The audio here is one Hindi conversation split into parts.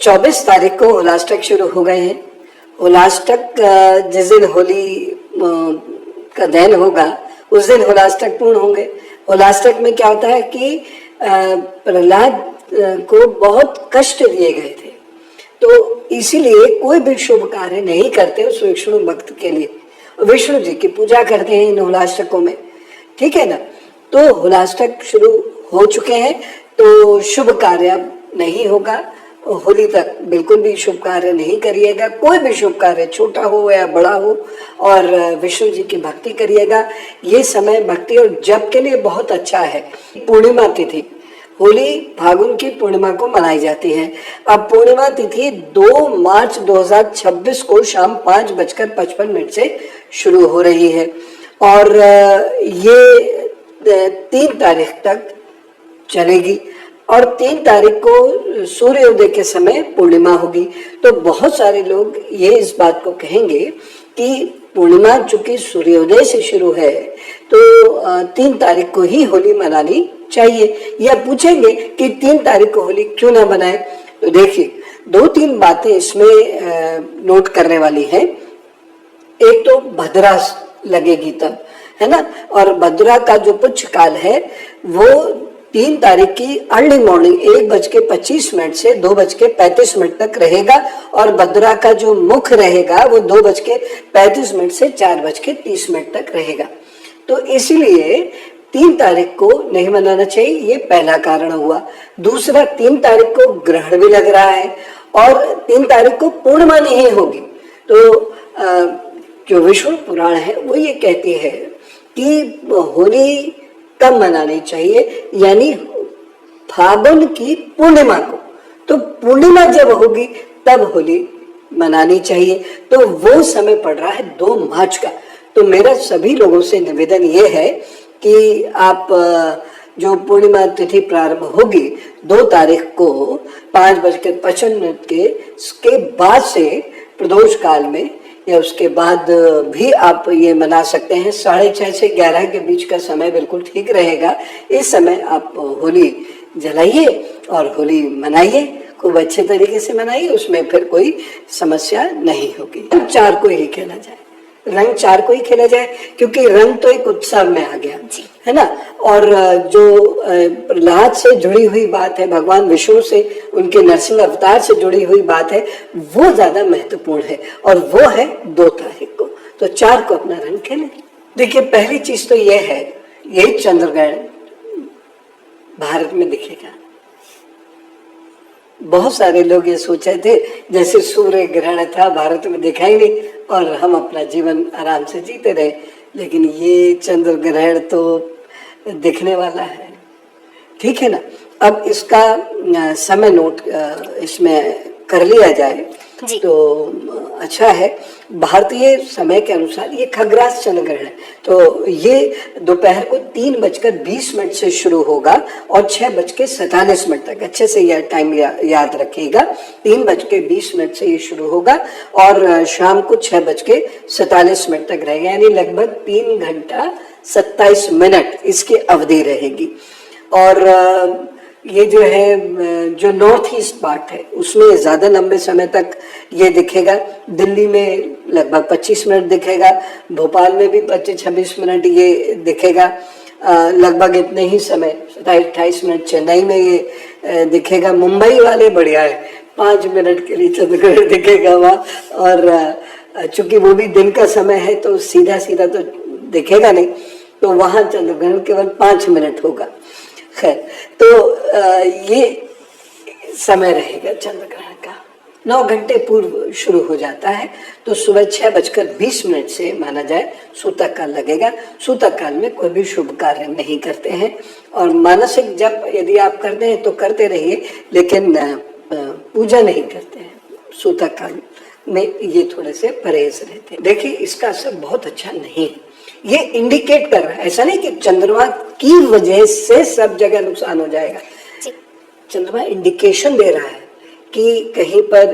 24 तारीख को होलाष्टक शुरू हो गए हैं। होलाष्टक जिस दिन होली का दहन होगा उस दिन होलाष्टक पूर्ण होंगे। होलाष्टक में क्या होता है कि प्रहलाद को बहुत कष्ट दिए गए थे, तो इसीलिए कोई भी शुभ कार्य नहीं करते उस विष्णु भक्त के लिए। विष्णु जी की पूजा करते हैं इन होलाष्टकों में, ठीक है ना। तो होलाष्टक शुरू हो चुके हैं, तो शुभ कार्य नहीं होगा। होली तक बिल्कुल भी शुभ कार्य नहीं करिएगा, कोई भी शुभ कार्य छोटा हो या बड़ा हो, और विष्णु जी की भक्ति करिएगा। ये समय भक्ति और जप के लिए बहुत अच्छा है। पूर्णिमा तिथि, होली फागुन की पूर्णिमा को मनाई जाती है। अब पूर्णिमा तिथि 2 मार्च 2026 को शाम 5:55 से शुरू हो रही है और ये 3 तारीख तक चलेगी और 3 तारीख को सूर्योदय के समय पूर्णिमा होगी। तो बहुत सारे लोग ये इस बात को कहेंगे कि पूर्णिमा चूंकि सूर्योदय से शुरू है तो 3 तारीख को ही होली मनानी चाहिए, या पूछेंगे कि 3 तारीख को होली क्यों ना मनाए। तो देखिए 2-3 बातें इसमें नोट करने वाली हैं। एक तो भद्रा लगेगी तब, है ना, और भद्रा का जो पुच्छ काल है वो 3 तारीख की अर्ली मॉर्निंग 1:25 से 2:35 तक रहेगा और भद्रा का जो मुख रहेगा वो 2:35 से 4:30 तक रहेगा। तो इसीलिए 3 तारीख को नहीं मनाना चाहिए, ये पहला कारण हुआ। दूसरा, 3 तारीख को ग्रहण भी लग रहा है और 3 तारीख को पूर्णिमा नहीं होगी। तो जो विष्णु पुराण है वो ये कहती है कि होली कब मनानी चाहिए, यानी फागुन की पूर्णिमा को। तो पूर्णिमा जब होगी तब होली मनानी चाहिए। तो वो समय पड़ रहा है 2 मार्च का। तो मेरा सभी लोगों से निवेदन ये है कि आप जो पूर्णिमा तिथि प्रारंभ होगी 2 तारीख को 5:55 के बाद से प्रदोष काल में, या उसके बाद भी आप ये मना सकते हैं। 6:30 से 11 के बीच का समय बिल्कुल ठीक रहेगा। इस समय आप होली जलाइए और होली मनाइए, खूब अच्छे तरीके से मनाइए, उसमें फिर कोई समस्या नहीं होगी। 4 को ही खेला जाए, रंग 4 को ही खेला जाए, क्योंकि रंग तो एक उत्सव में आ गया, है ना। और जो प्रहलाद से जुड़ी हुई बात है, भगवान विष्णु से, उनके नरसिंह अवतार से जुड़ी हुई बात है, वो ज्यादा महत्वपूर्ण है और वो है 2 तारीख को। तो 4 को अपना रंग खेलें। देखिए पहली चीज तो ये है, यही चंद्रग्रहण भारत में दिखेगा। बहुत सारे लोग ये सोचे थे जैसे सूर्य ग्रहण था भारत में दिखाई नहीं और हम अपना जीवन आराम से जीते रहे, लेकिन ये चंद्र ग्रहण तो दिखने वाला है, ठीक है ना। अब इसका समय नोट इसमें कर लिया जाए तो अच्छा है। भारतीय समय के अनुसार ये खग्रास चंद्र ग्रहण है, तो ये दोपहर को 3:20 से शुरू होगा और 6:47 तक, अच्छे से यह टाइम याद रखिएगा। 3:20 से ये शुरू होगा और शाम को 6:47 तक रहेगा, यानी लगभग 3 घंटा 27 मिनट इसकी अवधि रहेगी। और ये जो है जो नॉर्थ ईस्ट पार्ट है उसमें ज्यादा लंबे समय तक ये दिखेगा। दिल्ली में लगभग 25 मिनट दिखेगा, भोपाल में भी 25-26 मिनट ये दिखेगा, लगभग इतने ही समय 27-28 मिनट चेन्नई में ये दिखेगा। मुंबई वाले बढ़िया है, 5 मिनट के लिए चंद्रग्रहण दिखेगा वहाँ, और चूंकि वो भी दिन का समय है तो सीधा सीधा तो दिखेगा नहीं, तो वहाँ चंद्रग्रहण केवल 5 मिनट होगा। खैर, तो ये समय रहेगा चंद्रग्रहण का। 9 घंटे पूर्व शुरू हो जाता है, तो सुबह 6:20 से माना जाए सूतक काल लगेगा। सूतक काल में कोई भी शुभ कार्य नहीं करते हैं, और मानसिक जप यदि आप करते हैं तो करते रहिए, लेकिन पूजा नहीं करते हैं सूतक काल में, ये थोड़े से परहेज रहते हैं। देखिए इसका असर बहुत अच्छा नहीं है, ये इंडिकेट कर रहा है, ऐसा नहीं कि चंद्रमा की वजह से सब जगह नुकसान हो जाएगा। चंद्रमा इंडिकेशन दे रहा है कि कहीं पर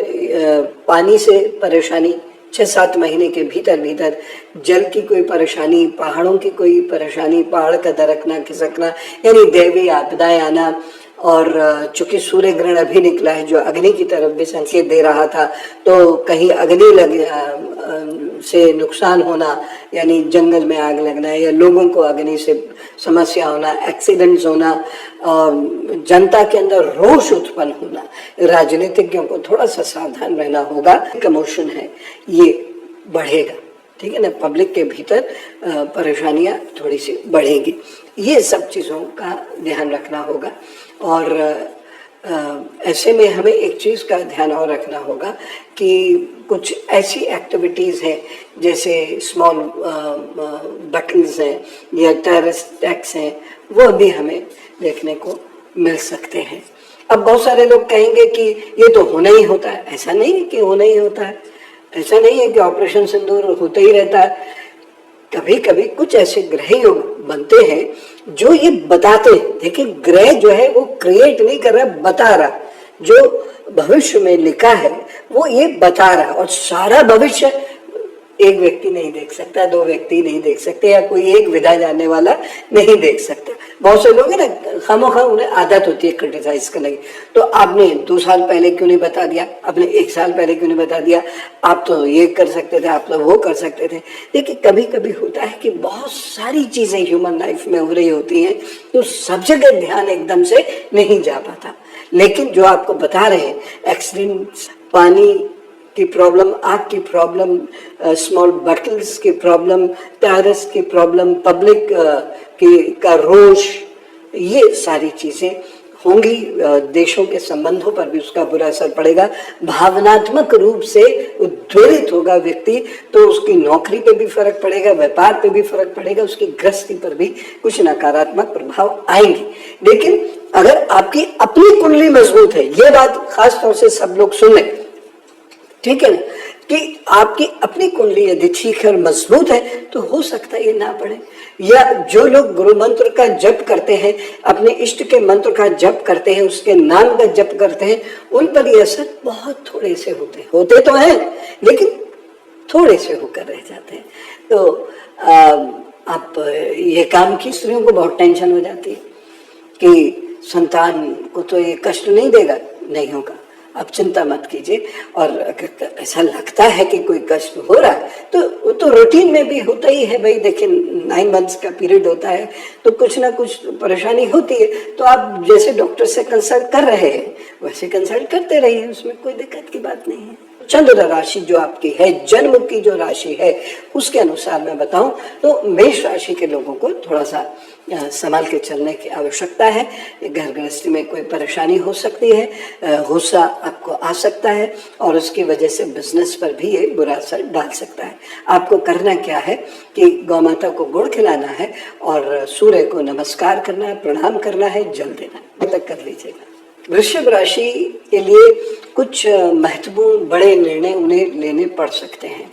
पानी से परेशानी, 6-7 महीने के भीतर भीतर जल की कोई परेशानी, पहाड़ों की कोई परेशानी, पहाड़ का दरकना खिसकना, यानी दैवीय आपदाएं आना, और चूंकि सूर्य ग्रहण अभी निकला है जो अग्नि की तरफ भी संकेत दे रहा था, तो कहीं अग्नि से नुकसान होना, यानी जंगल में आग लगना या लोगों को अग्नि से समस्या होना, एक्सीडेंट्स होना, जनता के अंदर रोष उत्पन्न होना, राजनीतिज्ञों को थोड़ा सा सावधान रहना होगा। कमोशन है ये बढ़ेगा, ठीक है ना, पब्लिक के भीतर परेशानियां थोड़ी सी बढ़ेंगी। ये सब चीज़ों का ध्यान रखना होगा। और ऐसे में हमें एक चीज़ का ध्यान और रखना होगा कि कुछ ऐसी एक्टिविटीज़ हैं जैसे स्मॉल बटन्स हैं या टेररिस्ट अटैक्स हैं, वो भी हमें देखने को मिल सकते हैं। अब बहुत सारे लोग कहेंगे कि ये तो होना ही होता है। ऐसा नहीं है कि होना ही होता है, ऐसा नहीं है कि ऑपरेशन सिंदूर होता ही रहता है। कभी कभी कुछ ऐसे ग्रह योग बनते हैं जो ये बताते हैं। देखिए, ग्रह जो है वो क्रिएट नहीं कर रहा, बता रहा। जो भविष्य में लिखा है वो ये बता रहा, और सारा भविष्य एक व्यक्ति नहीं देख सकता, दो व्यक्ति नहीं देख सकते, या कोई एक विधा जानने वाला नहीं देख सकता। बहुत से लोग हैं ना, खामोखा उन्हें आदत होती है क्रिटिसाइज करने की। तो आपने 2 साल पहले क्यों नहीं बता दिया, आपने 1 साल पहले क्यों नहीं बता दिया, आप तो ये कर सकते थे, आप तो वो कर सकते थे। देखिए, कभी कभी होता है कि बहुत सारी चीजें ह्यूमन लाइफ में हो रही होती हैं, तो सब जगह ध्यान एकदम से नहीं जा पाता। लेकिन जो आपको बता रहे हैं, एक्सीडेंट्स, पानी की प्रॉब्लम, आग की प्रॉब्लम, स्मॉल बटल्स की प्रॉब्लम, टेररिस्ट की प्रॉब्लम, पब्लिक का रोष, ये सारी चीजें होंगी। देशों के संबंधों पर भी उसका बुरा असर पड़ेगा। भावनात्मक रूप से उद्वेलित होगा व्यक्ति, तो उसकी नौकरी पे भी फर्क पड़ेगा, व्यापार पे भी फर्क पड़ेगा, उसकी गृहस्थी पर भी कुछ नकारात्मक प्रभाव आएंगे। लेकिन अगर आपकी अपनी कुंडली मजबूत है, ये बात खास तौर से सब लोग सुन लें, ठीक है ना, कि आपकी अपनी कुंडली यदि ठीक है और मजबूत है तो हो सकता है ये ना पड़े। या जो लोग गुरु मंत्र का जप करते हैं, अपने इष्ट के मंत्र का जप करते हैं, उसके नाम का जप करते हैं, उन पर ये असर बहुत थोड़े से होते तो हैं, लेकिन थोड़े से होकर रह जाते हैं। तो आप ये काम की स्त्रियों को बहुत टेंशन हो जाती है कि संतान को तो ये कष्ट नहीं देगा, नहीं होगा, आप चिंता मत कीजिए। और अगर ऐसा लगता है कि कोई कष्ट हो रहा है तो वो तो रूटीन में भी होता ही है भाई। देखिए, 9 मंथ्स का पीरियड होता है तो कुछ ना कुछ परेशानी होती है, तो आप जैसे डॉक्टर से कंसल्ट कर रहे हैं वैसे कंसल्ट करते रहिए, उसमें कोई दिक्कत की बात नहीं है। चंद्र राशि जो आपकी है, जन्म की जो राशि है, उसके अनुसार मैं बताऊं तो मेष राशि के लोगों को थोड़ा सा संभाल के चलने की आवश्यकता है। घर गृहस्थी में कोई परेशानी हो सकती है, गुस्सा आपको आ सकता है, और उसकी वजह से बिजनेस पर भी ये बुरा असर डाल सकता है। आपको करना क्या है कि गौ माता को गुड़ खिलाना है और सूर्य को नमस्कार करना है, प्रणाम करना है, जल देना है, तक कर लीजिएगा। वृषभ राशि के लिए कुछ महत्वपूर्ण बड़े निर्णय उन्हें लेने पड़ सकते हैं।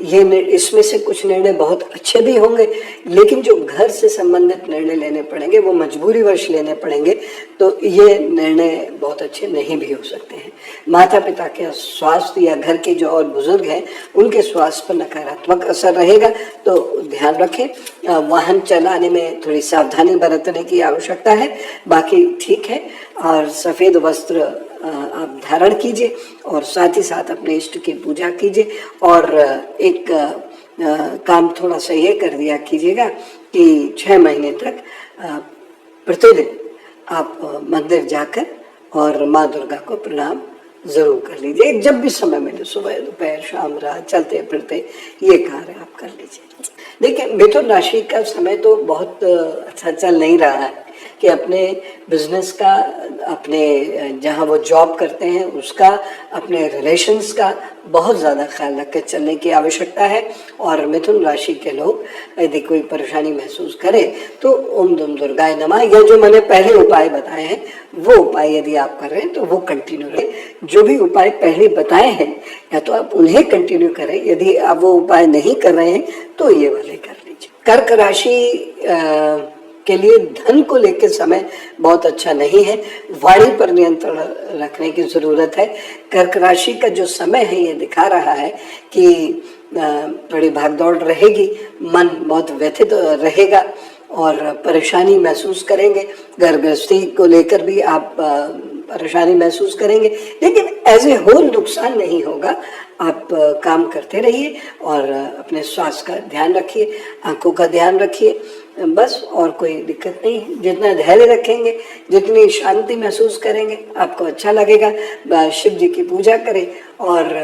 ये इसमें से कुछ निर्णय बहुत अच्छे भी होंगे, लेकिन जो घर से संबंधित निर्णय लेने पड़ेंगे वो मजबूरीवश लेने पड़ेंगे, तो ये निर्णय बहुत अच्छे नहीं भी हो सकते हैं। माता पिता के स्वास्थ्य या घर के जो और बुजुर्ग हैं उनके स्वास्थ्य पर नकारात्मक असर रहेगा, तो ध्यान रखें। वाहन चलाने में थोड़ी सावधानी बरतने की आवश्यकता है, बाकी ठीक है। और सफ़ेद वस्त्र आप धारण कीजिए और साथ ही साथ अपने इष्ट की पूजा कीजिए। और एक काम थोड़ा सा ये कर दिया कीजिएगा कि 6 महीने तक प्रतिदिन आप मंदिर जाकर और माँ दुर्गा को प्रणाम जरूर कर लीजिए। जब भी समय मिले, सुबह दोपहर शाम रात, चलते फिरते ये कार्य आप कर लीजिए। देखिए, मिथुन राशि का समय तो बहुत अच्छा चल नहीं रहा है कि अपने बिजनेस का, अपने जहाँ वो जॉब करते हैं उसका, अपने रिलेशंस का बहुत ज़्यादा ख्याल रख कर चलने की आवश्यकता है। और मिथुन राशि के लोग यदि कोई परेशानी महसूस करें तो ओम दुम दुर्गाय नमः, या जो मैंने पहले उपाय बताए हैं वो उपाय यदि आप कर रहे हैं तो वो कंटिन्यू रहे। जो भी उपाय पहले बताए हैं या तो आप उन्हें कंटिन्यू करें, यदि आप वो उपाय नहीं कर रहे हैं तो ये वाले कर लीजिए। कर्क राशि के लिए धन को लेकर समय बहुत अच्छा नहीं है, वाणी पर नियंत्रण रखने की जरूरत है। कर्क राशि का जो समय है ये दिखा रहा है कि बड़ी भागदौड़ रहेगी, मन बहुत व्यथित रहेगा, और परेशानी महसूस करेंगे, घर गृहस्थी को लेकर भी आप परेशानी महसूस करेंगे, लेकिन एज ए होल नुकसान नहीं होगा। आप काम करते रहिए और अपने स्वास्थ्य का ध्यान रखिए, आंखों का ध्यान रखिए, बस और कोई दिक्कत नहीं है। जितना धैर्य रखेंगे, जितनी शांति महसूस करेंगे, आपको अच्छा लगेगा। शिव जी की पूजा करें और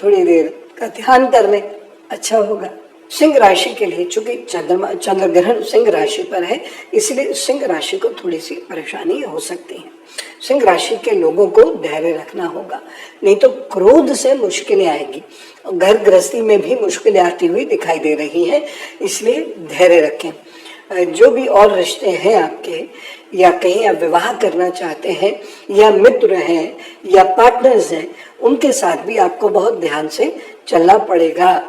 थोड़ी देर का ध्यान कर लें, अच्छा होगा। सिंह राशि के लिए चूंकि चंद्र ग्रहण सिंह राशि पर है, इसलिए सिंह राशि को थोड़ी सी परेशानी हो सकती है। सिंह राशि के लोगों को धैर्य रखना होगा, नहीं तो क्रोध से मुश्किलें आएंगी। घर गृहस्थी में भी मुश्किलें आती हुई दिखाई दे रही हैं, इसलिए धैर्य रखें। जो भी और रिश्ते हैं आपके, या कहीं आप विवाह करना चाहते हैं, या मित्र हैं या पार्टनर्स हैं, उनके साथ भी आपको बहुत ध्यान से चलना पड़ेगा।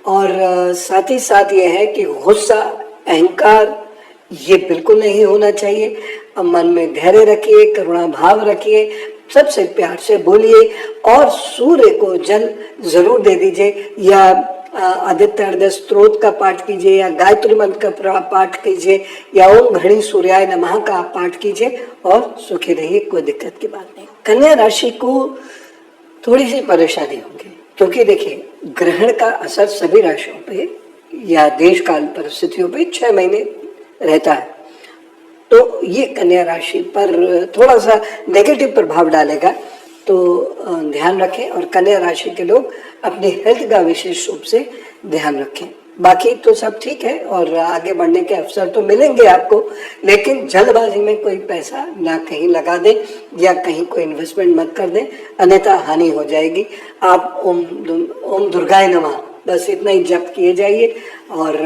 और साथ ही साथ ये है कि गुस्सा, अहंकार ये बिल्कुल नहीं होना चाहिए। मन में धैर्य रखिए, करुणा भाव रखिए, सबसे प्यार से बोलिए और सूर्य को जल जरूर दे दीजिए, या आदित्य हृदय स्तोत्र का पाठ कीजिए, या गायत्री मंत्र का पाठ कीजिए, या ओम घड़ी सूर्याय नमः का पाठ कीजिए और सुखी रहिए, कोई दिक्कत की बात नहीं। कन्या राशि को थोड़ी सी परेशानी होगी, क्योंकि देखिए ग्रहण का असर सभी राशियों पे या देश काल परिस्थितियों पे 6 महीने रहता है, तो ये कन्या राशि पर थोड़ा सा नेगेटिव प्रभाव डालेगा, तो ध्यान रखें। और कन्या राशि के लोग अपनी हेल्थ का विशेष रूप से ध्यान रखें। बाकी तो सब ठीक है और आगे बढ़ने के अवसर तो मिलेंगे आपको, लेकिन जल्दबाजी में कोई पैसा ना कहीं लगा दें या कहीं कोई इन्वेस्टमेंट मत कर दें, अन्यथा हानि हो जाएगी। आप ओम दुर्गाय नमः बस इतना ही जप किए जाइए, और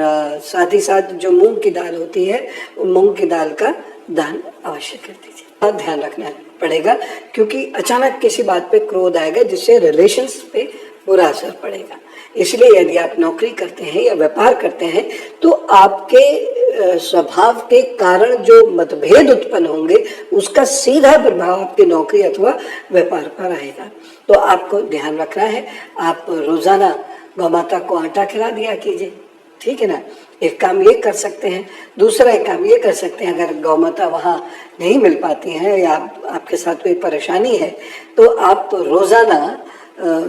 साथ ही साथ जो मूंग की दाल होती है, मूंग की दाल का दान अवश्य कर दीजिए। ध्यान रखना पड़ेगा, क्योंकि अचानक किसी बात पे क्रोध आएगा जिससे रिलेशंस पे बुरा असर पड़ेगा। इसलिए यदि आप नौकरी करते हैं या व्यापार करते हैं, तो आपके स्वभाव के कारण जो मतभेद उत्पन्न होंगे, उसका सीधा प्रभाव आपकी नौकरी अथवा व्यापार पर आएगा। तो आपको ध्यान रखना है। आप रोजाना गौ माता को आटा खिला दिया कीजिए, ठीक है ना। एक काम ये कर सकते हैं। दूसरा एक काम ये कर सकते हैं, अगर गौ माता वहाँ नहीं मिल पाती हैं या आपके साथ कोई परेशानी है, तो आप रोजाना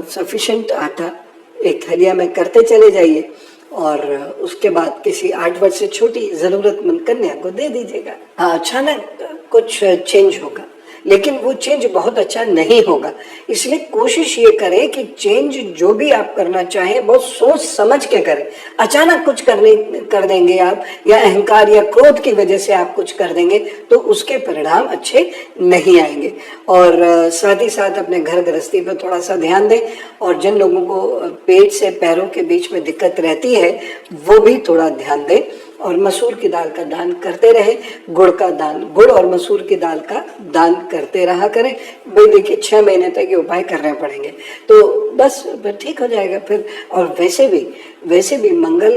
सफिशिएंट आटा एक थैलिया में करते चले जाइए, और उसके बाद किसी 8 वर्ष से छोटी जरूरतमंद कन्या को दे दीजिएगा। हाँ, अचानक कुछ चेंज होगा, लेकिन वो चेंज बहुत अच्छा नहीं होगा। इसलिए कोशिश ये करें कि चेंज जो भी आप करना चाहें बहुत सोच समझ के करें। अचानक कुछ कर देंगे आप, या अहंकार या क्रोध की वजह से आप कुछ कर देंगे, तो उसके परिणाम अच्छे नहीं आएंगे। और साथ ही साथ अपने घर गृहस्थी पर थोड़ा सा ध्यान दें, और जिन लोगों को पेट से पैरों के बीच में दिक्कत रहती है, वो भी थोड़ा ध्यान दें। और मसूर की दाल का दान करते रहे, गुड़ और मसूर की दाल का दान करते रहा करें। भाई देखिए 6 महीने तक ये उपाय करने पड़ेंगे, तो बस ठीक हो जाएगा फिर। और वैसे भी मंगल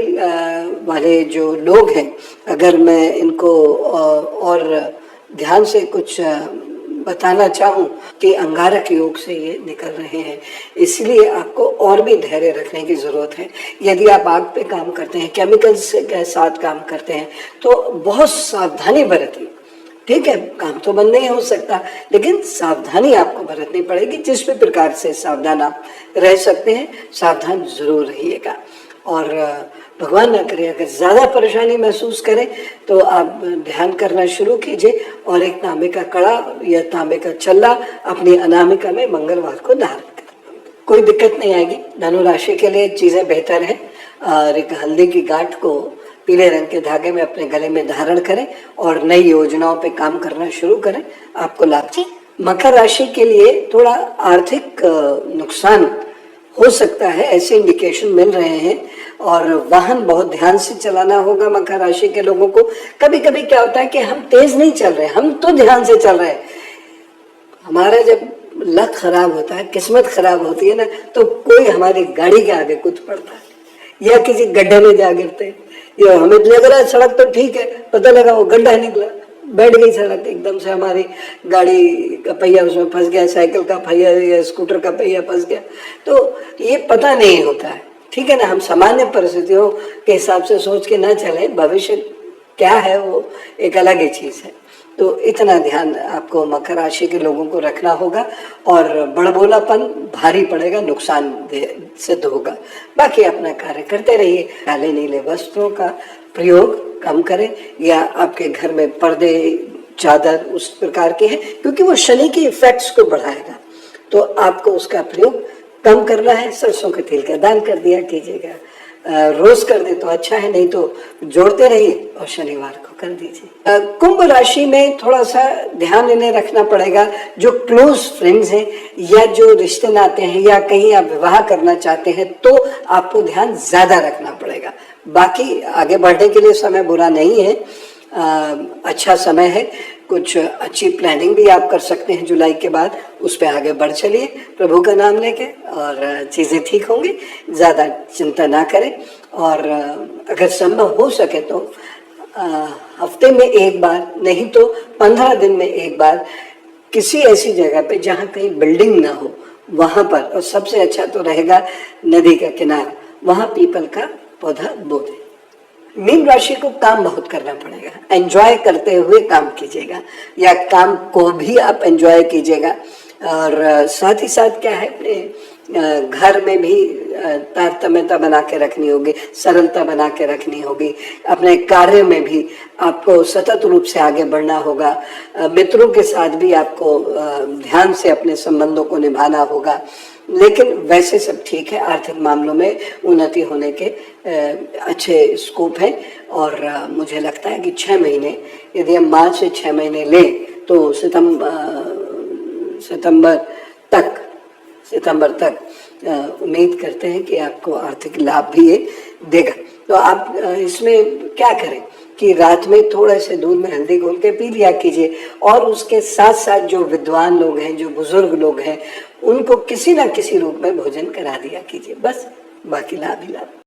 वाले जो लोग हैं, अगर मैं इनको और ध्यान से कुछ बताना चाहूं कि अंगारक योग से ये निकल रहे हैं, इसलिए आपको और भी धैर्य रखने की जरूरत है। यदि आप आग पे काम करते हैं, केमिकल्स के साथ काम करते हैं, तो बहुत सावधानी बरतिए। ठीक है, काम तो बंद नहीं हो सकता, लेकिन सावधानी आपको बरतनी पड़ेगी। जिस भी प्रकार से सावधान आप रह सकते हैं, सावधान जरूर रहिएगा। और भगवान ना करे अगर ज्यादा परेशानी महसूस करें, तो आप ध्यान करना शुरू कीजिए, और एक तांबे का कड़ा या तांबे का छल्ला अपनी अनामिका में मंगलवार को धारण करें, कोई दिक्कत नहीं आएगी। धनु राशि के लिए चीजें बेहतर है। और एक हल्दी की गांठ को पीले रंग के धागे में अपने गले में धारण करें और नई योजनाओं पे काम करना शुरू करें, आपको लाभ। मकर राशि के लिए थोड़ा आर्थिक नुकसान हो सकता है, ऐसे इंडिकेशन मिल रहे हैं। और वाहन बहुत ध्यान से चलाना होगा मकर राशि के लोगों को। कभी कभी क्या होता है कि हम तेज नहीं चल रहे, हम तो ध्यान से चल रहे हैं, हमारा जब लक खराब होता है, किस्मत खराब होती है ना, तो कोई हमारी गाड़ी के आगे कूद पड़ता है या किसी गड्ढे में जा गिरते हैं। या हमें लग रहा है सड़क तो ठीक है, पता लगा वो गड्ढा निकला, बैठ गई सड़क एकदम से, हमारी गाड़ी का पहिया उसमें फंस गया, साइकिल का पहिया या स्कूटर का पहिया फंस गया। तो ये पता नहीं होता है, ठीक है ना। हम सामान्य परिस्थितियों के हिसाब से सोच के ना चले, भविष्य क्या है वो एक अलग ही चीज है। तो इतना ध्यान आपको मकर राशि के लोगों को रखना होगा और बड़बोलापन भारी पड़ेगा, नुकसान सिद्ध होगा। बाकी अपना कार्य करते रहिए। काले नीले वस्त्रों का प्रयोग कम करें, या आपके घर में पर्दे चादर उस प्रकार के हैं, क्योंकि वो शनि की इफेक्ट्स को बढ़ाएगा, तो आपको उसका प्रयोग कम करना है। सरसों के तेल का दान कर दिया कीजिएगा, रोज कर दे तो अच्छा है, नहीं तो जोड़ते रहिए और शनिवार को कर दीजिए। कुंभ राशि में थोड़ा सा ध्यान इन्हें रखना पड़ेगा, जो क्लोज फ्रेंड्स हैं या जो रिश्ते नाते हैं या कहीं आप विवाह करना चाहते हैं तो आपको ध्यान ज्यादा रखना पड़ेगा। बाकी आगे बढ़ने के लिए समय बुरा नहीं है, अच्छा समय है। कुछ अच्छी प्लानिंग भी आप कर सकते हैं जुलाई के बाद, उस पर आगे बढ़ चलिए प्रभु का नाम लेके और चीज़ें ठीक होंगी। ज़्यादा चिंता ना करें, और अगर संभव हो सके तो हफ्ते में एक बार, नहीं तो 15 दिन में एक बार किसी ऐसी जगह पे जहाँ कहीं बिल्डिंग ना हो वहाँ पर, और सबसे अच्छा तो रहेगा नदी का किनारा, वहाँ पीपल का पौधा बो दें। मीन राशि को काम बहुत करना पड़ेगा, एंजॉय करते हुए काम कीजिएगा, या काम को भी आप एंजॉय कीजिएगा। और साथ ही साथ क्या है, अपने घर में भी तारतम्यता बना के रखनी होगी, सरलता बना के रखनी होगी। अपने कार्य में भी आपको सतत रूप से आगे बढ़ना होगा। मित्रों के साथ भी आपको ध्यान से अपने संबंधों को निभाना होगा। लेकिन वैसे सब ठीक है, आर्थिक मामलों में उन्नति होने के अच्छे स्कोप है। और मुझे लगता है कि 6 महीने, यदि हम मार्च से 6 महीने लें तो सितंबर तक उम्मीद करते हैं कि आपको आर्थिक लाभ भी ये देगा। तो आप इसमें क्या करें कि रात में थोड़े से दूध में हल्दी घोल के पी लिया कीजिए, और उसके साथ साथ जो विद्वान लोग हैं, जो बुजुर्ग लोग हैं, उनको किसी ना किसी रूप में भोजन करा दिया कीजिए, बस। बाकी लाभ ही लाभ।